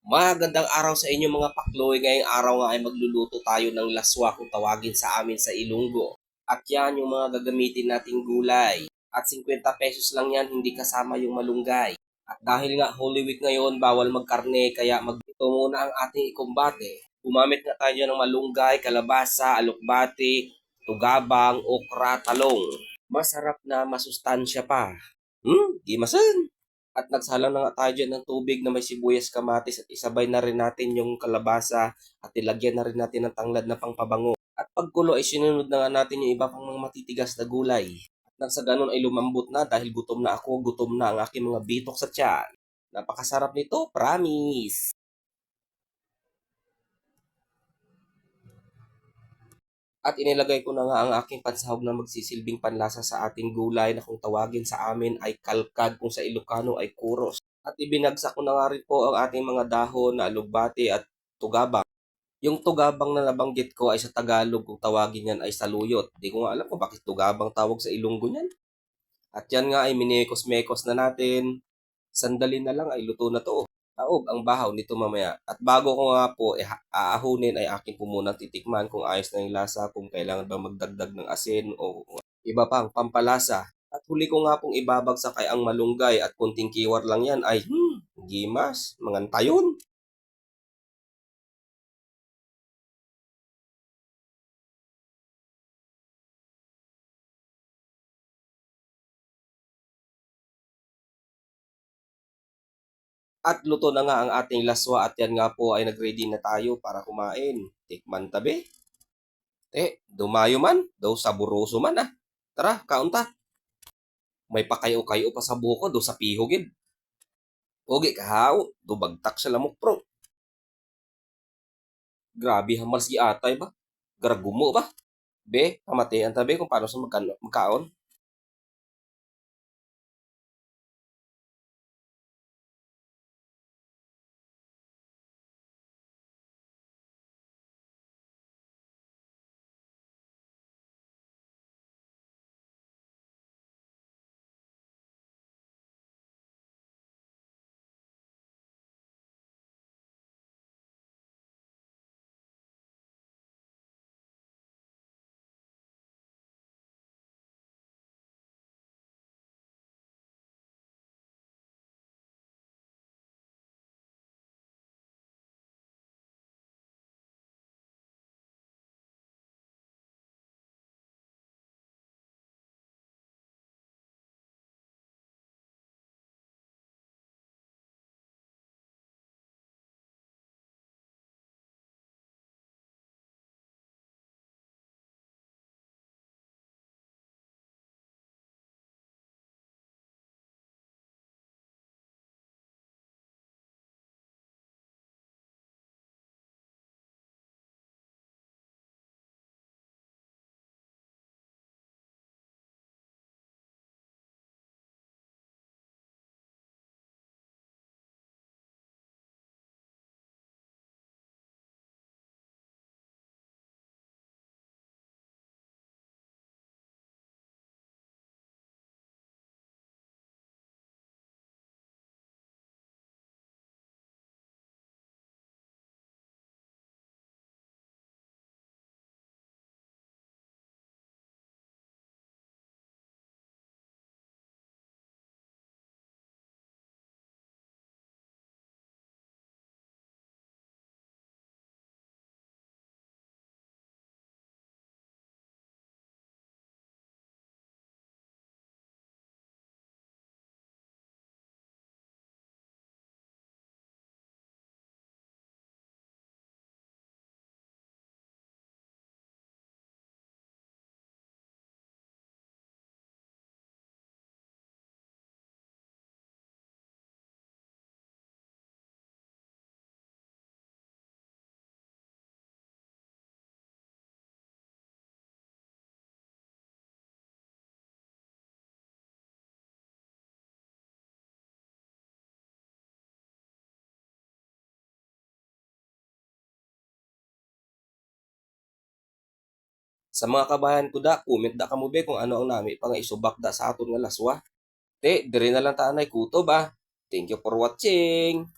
Magandang araw sa inyo mga pakloy. Ngayong araw nga ay magluluto tayo ng laswa kung tawagin sa amin sa Ilonggo. At yan yung mga gagamitin nating gulay. At 50 pesos lang yan, hindi kasama yung malunggay. At dahil nga Holy Week ngayon, bawal magkarne, kaya magito muna ang ating ikumbate. Gumamit nga tayo ng malunggay, kalabasa, alokbati, tugabang, okra, talong. Masarap na masustansya pa. Di masan. At nagsalang na nga tayo dyan ng tubig na may sibuyas, kamatis at isabay na rin natin yung kalabasa at ilagyan na rin natin ng tanglad na pangpabango. At pagkulo ay sinunod na nga natin yung iba pang mga matitigas na gulay. At nang sa ganun ay lumambot na dahil gutom na ako, gutom na ang aking mga bitok sa tiyan. Napakasarap nito, promise! At inilagay ko na nga ang aking pansahog na magsisilbing panlasa sa ating gulay na kung tawagin sa amin ay kalkad, kung sa Ilocano ay kuros. At ibinagsak ko na nga rin po ang ating mga dahon na alugbati at tugabang. Yung tugabang na nabanggit ko ay sa Tagalog, kung tawagin yan ay saluyot. Di ko nga alam kung bakit tugabang tawag sa Ilonggo niyan. At yan nga ay minekos-mekos na natin. Sandali na lang ay luto na to. Taob ang bahaw nito mamaya. At bago ko nga po aahunin ay akin po munang titikman kung ayos na yung lasa, kung kailangan ba magdagdag ng asin o iba pang pampalasa. At huli ko nga pong ibabagsak ay ang malunggay at kunting kiwar lang yan ay gimas, mangantayon. At luto na nga ang ating laswa at yan nga po ay nag-ready na tayo para kumain. Tikman tabi. Dumayo man. Daw saburoso man ah. Tara, kaunta. May pakayo-kayo pa sa buko do sa pihogid. Ogi kahaw. Do bagtak sa lamok pro. Grabe hamal si atay ba? Garagumo ba? Be, pamatian tabi kung paano sa magkaon. Sa mga kabayan ko da, comment da kamo be kung ano ang nami pang isubak da sa aton nga laswa. Dire na lang tanay kutob ah. Thank you for watching.